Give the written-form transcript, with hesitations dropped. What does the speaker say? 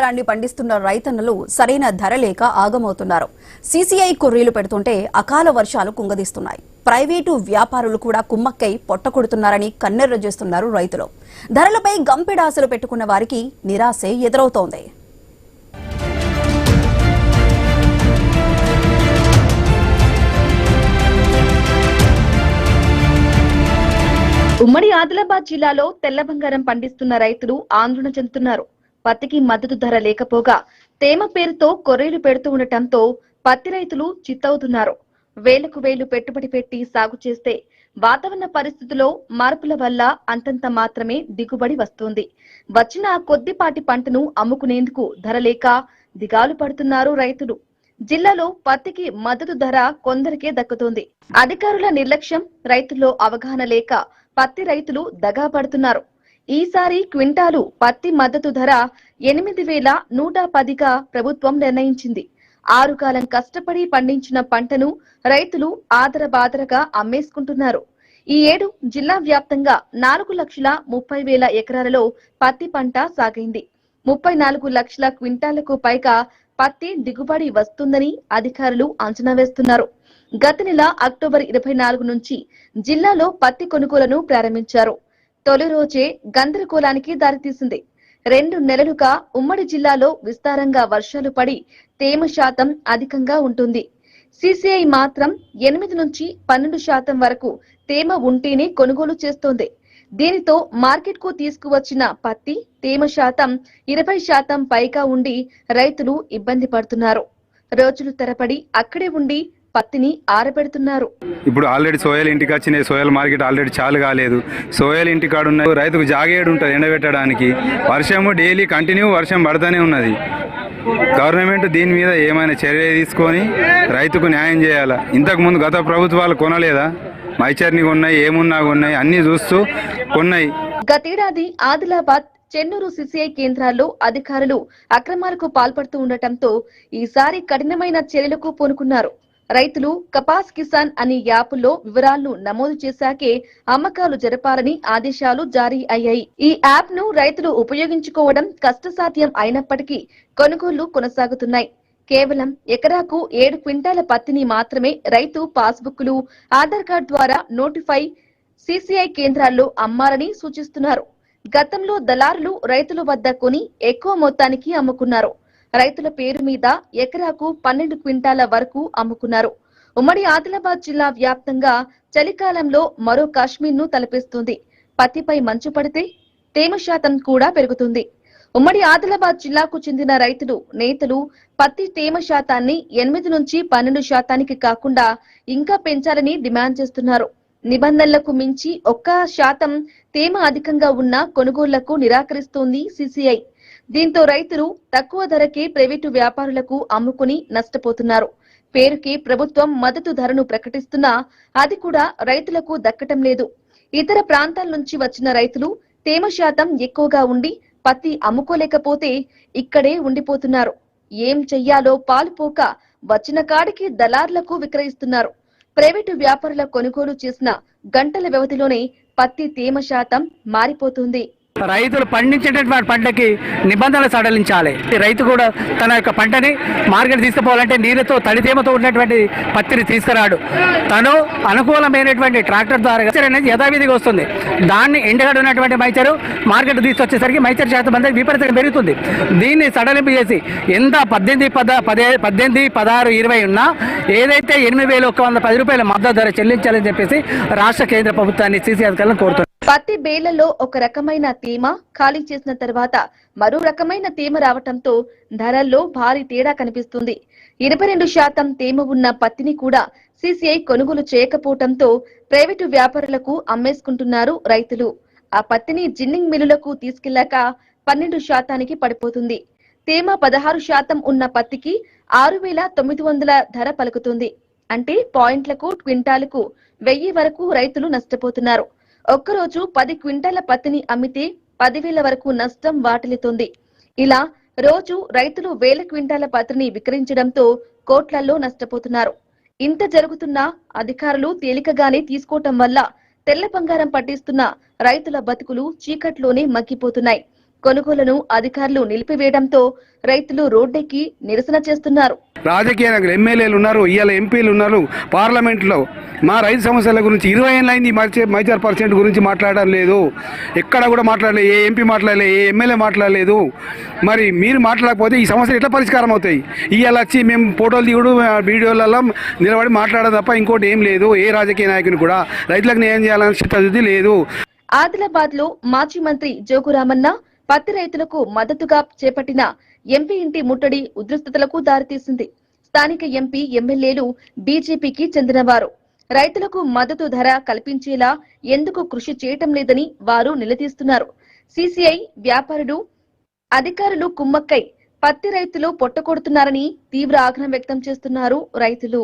ాన్ని పండిస్తున్న రైతన్నలు సరైన ధర లేక ఆగమవుతున్నారు. సీసీఐ కొర్రీలు పెడుతుంటే అకాల వర్షాలు కుంగదీస్తున్నాయి. ప్రైవేటు వ్యాపారులు కూడా కుమ్మక్కై పొట్టకొడుతున్నారని కన్నెర్ర చేస్తున్నారు రైతులు. ధరలపై గంపెడాసలు పెట్టుకున్న వారికి నిరాశే ఎదురవుతోంది. ఉమ్మడి ఆదిలాబాద్ జిల్లాలో తెల్ల బంగారం పండిస్తున్న రైతులు ఆందోళన చెందుతున్నారు. పత్తికి మద్దతు ధర లేకపోగా తేమ పేరుతో కొర్రీలు పెడుతూ ఉండటంతో పత్తి రైతులు చిత్తవుతున్నారు. వేలకు వేలు పెట్టుబడి పెట్టి సాగు చేస్తే వాతావరణ పరిస్థితుల్లో మార్పుల వల్ల అంతంత మాత్రమే దిగుబడి వస్తోంది. వచ్చిన కొద్దిపాటి పంటను అమ్ముకునేందుకు ధర లేక దిగాలు పడుతున్నారు రైతులు. జిల్లాలో పత్తికి మద్దతు ధర కొందరికే దక్కుతోంది. అధికారుల నిర్లక్ష్యం, రైతుల్లో అవగాహన లేక పత్తి రైతులు దగా పడుతున్నారు. ఈసారి క్వింటాలు పత్తి మద్దతు ధర 8,110గా ప్రభుత్వం నిర్ణయించింది. 6 కాలం కష్టపడి పండించిన పంటను రైతులు ఆదరబాదరగా అమ్మేసుకుంటున్నారు. ఈ ఏడు జిల్లా వ్యాప్తంగా 4,30,000 ఎకరాలలో పత్తి పంట సాగైంది. 34 లక్షల క్వింటాలకు పైగా పత్తి దిగుబడి వస్తుందని అధికారులు అంచనా వేస్తున్నారు. గత నెల అక్టోబర్ 24 నుంచి జిల్లాలో పత్తి కొనుగోలును ప్రారంభించారు. తొలి రోజే గందరగోళానికి దారితీసింది. 2 నెలలుగా ఉమ్మడి జిల్లాలో విస్తారంగా వర్షాలు పడి తేమ శాతం అధికంగా ఉంటుంది. సీసీఐ మాత్రం 8 నుంచి 12% వరకు తేమ ఉంటేనే కొనుగోలు చేస్తోంది. దీనితో మార్కెట్ కు తీసుకువచ్చిన పత్తి తేమ శాతం 20% పైగా ఉండి రైతులు ఇబ్బంది పడుతున్నారు. రోజులు తరబడి అక్కడే ఉండి పత్తిని ఆరబెడుతున్నారు. ఇప్పుడు ఆల్రెడీ సోయల్ ఇంటికి వచ్చినాయి. సోయల్ మార్కెట్ ఆల్రెడీ చాలు కాలేదు. సోయల్ ఇంటికాడ ఉన్న రైతుకు జాగేడు ఉంటుంది ఎండబెట్టడానికి. వర్షము డైలీ కంటిన్యూ వర్షం పడుతూనే ఉన్నది. గవర్నమెంట్ దీని మీద ఏమైనా చర్య తీసుకొని రైతుకు న్యాయం చేయాలా. ఇంతకుముందు గత ప్రభుత్వాలు కొనలేదా? మైచర్ని కొన్నాయి, ఏమున్నా కొన్నాయి, అన్ని చూస్తూ కొన్నాయి. గతేడాది ఆదిలాబాద్, చెన్నూరు సీసీఐ కేంద్రాల్లో అధికారులు అక్రమాలకు పాల్పడుతూ ఉండటంతో ఈసారి కఠినమైన చర్యలకు పూనుకున్నారు. రైతులు కపాస్ కిసాన్ అనే యాప్లో వివరాలను నమోదు చేశాకే అమ్మకాలు జరపాలని ఆదేశాలు జారీ అయ్యాయి. ఈ యాప్ ను రైతులు ఉపయోగించుకోవడం కష్టసాధ్యం అయినప్పటికీ కొనుగోళ్లు కొనసాగుతున్నాయి. కేవలం ఎకరాకు 7 క్వింటాల పత్తిని మాత్రమే రైతు పాస్బుక్లు, ఆధార్ కార్డు ద్వారా నోటిఫై సీసీఐ కేంద్రాల్లో అమ్మాలని సూచిస్తున్నారు. గతంలో దళారులు రైతుల వద్ద కొని ఎక్కువ మొత్తానికి అమ్ముకున్నారు. రైతుల పేరు మీద ఎకరాకు 12 క్వింటాల వరకు అమ్ముకున్నారు. ఉమ్మడి ఆదిలాబాద్ జిల్లా వ్యాప్తంగా చలికాలంలో మరో కాశ్మీర్ ను తలపిస్తుంది. పత్తిపై మంచు పడితే తేమ శాతం కూడా పెరుగుతుంది. ఉమ్మడి ఆదిలాబాద్ జిల్లాకు చెందిన రైతులు, నేతలు పత్తి తేమ శాతాన్ని 8 నుంచి 12% కాకుండా ఇంకా పెంచాలని డిమాండ్ చేస్తున్నారు. నిబంధనలకు మించి 1% తేమ అధికంగా ఉన్న కొనుగోళ్లకు నిరాకరిస్తోంది సీసీఐ. దీంతో రైతులు తక్కువ ధరకే ప్రైవేటు వ్యాపారులకు అమ్ముకుని నష్టపోతున్నారు. పేరుకి ప్రభుత్వం మద్దతు ధరను ప్రకటిస్తున్నా అది కూడా రైతులకు దక్కటం లేదు. ఇతర ప్రాంతాల నుంచి వచ్చిన రైతులు తేమ శాతం ఎక్కువగా ఉండి పత్తి అమ్ముకోలేకపోతే ఇక్కడే ఉండిపోతున్నారు. ఏం చెయ్యాలో పాలుపోక వచ్చిన కాడికి దళార్లకు విక్రయిస్తున్నారు. ప్రైవేటు వ్యాపారుల కొనుగోలు చేసిన గంటల వ్యవధిలోనే పత్తి తేమ శాతం మారిపోతుంది. రైతులు పండించేటటువంటి పంటకి నిబంధనలు సడలించాలి. రైతు కూడా తన యొక్క పంటని మార్కెట్ తీసుకుపోవాలంటే నీళ్ళతో తడితేమతో ఉన్నటువంటి పత్తిని తీసుకురాడు. తను అనుకూలమైనటువంటి ట్రాక్టర్ ద్వారా అనేది యథావిధిగా వస్తుంది. దాన్ని ఎండగడ ఉన్నటువంటి మైచరు మార్కెట్ తీసుకొచ్చేసరికి మైచర్ శాతం అనేది విపరీతంగా పెరుగుతుంది. దీన్ని సడలింపు చేసి ఎంత 18, 16, 20 ఉన్నా ఏదైతే 8,110 రూపాయల మద్దతు ధర చెల్లించాలని చెప్పేసి రాష్ట్ర కేంద్ర ప్రభుత్వాన్ని సీసీ అధికారులను కోరుతున్నారు. పత్తి బేళ్లలో ఒక రకమైన తేమ, ఖాళీ చేసిన తర్వాత మరో రకమైన తేమ రావటంతో ధరల్లో భారీ తేడా కనిపిస్తుంది. 22% తేమ ఉన్న పత్తిని కూడా సీసీఐ కొనుగోలు చేయకపోవడంతో ప్రైవేటు వ్యాపారులకు అమ్మేసుకుంటున్నారు రైతులు. ఆ పత్తిని జిన్నింగ్ మిల్లులకు తీసుకెళ్లాక 12% పడిపోతుంది. తేమ 16% ఉన్న పత్తికి 6,900 ధర పలుకుతుంది. అంటే పాయింట్లకు, క్వింటాలకు 1000 వరకు రైతులు నష్టపోతున్నారు. ఒక్కరోజు 10 క్వింటాల పత్తిని అమ్మితే 10,000 వరకు నష్టం వాటిల్లుతుంది. ఇలా రోజు రైతులు 1000 క్వింటాల పత్తిని విక్రయించడంతో కోట్లల్లో నష్టపోతున్నారు. ఇంత జరుగుతున్నా అధికారులు తేలికగానే తీసుకోవటం వల్ల తెల్ల బంగారం పట్టిస్తున్న రైతుల బతుకులు చీకట్లోనే మగ్గిపోతున్నాయి. కొనుగోలును అధికారులు నిలిపివేయడంతో రైతులు రోడ్డెక్కి నిరసన చేస్తున్నారు. రాజకీయ నాయకులు ఎమ్మెల్యేలు ఉన్నారు, ఇవాళ ఎంపీలు ఉన్నారు పార్లమెంట్లో. మా రైతు సమస్యల గురించి 20 ఏళ్ళైంది మైచర్ పర్సెంట్ గురించి మాట్లాడడం లేదు. ఎక్కడ కూడా మాట్లాడలేదు, ఏ ఎంపీ మాట్లాడలేదు, ఏ ఎమ్మెల్యే మాట్లాడలేదు. మరి మీరు మాట్లాడకపోతే ఈ సమస్యలు ఎట్లా పరిష్కారం అవుతాయి? ఇవాళ వచ్చి మేము ఫోటోలు దిగుడు వీడియోలలో నిలబడి మాట్లాడడం తప్ప ఇంకోటి ఏం లేదు. ఏ రాజకీయ నాయకుని కూడా రైతులకు న్యాయం చేయాలని చిత్తశుద్ధి లేదు. ఆదిలాబాద్ లో మాజీ మంత్రి జోగురామన్న పత్తి రైతులకు మద్దతుగా చేపట్టిన ఎంపీ ఇంటి ముట్టడి ఉద్రిక్తతలకు దారితీసింది. స్థానిక ఎంపీ ఎమ్మెల్యేలు బీజేపీకి చెందినవారు. రైతులకు మద్దతు ధర కల్పించేలా ఎందుకు కృషి చేయటం లేదని వారు నిలదీస్తున్నారు. సీసీఐ వ్యాపారులు అధికారులు కుమ్మక్కై పత్తి రైతులు పొట్టకొడుతున్నారని తీవ్ర ఆగ్రహం వ్యక్తం చేస్తున్నారు రైతులు.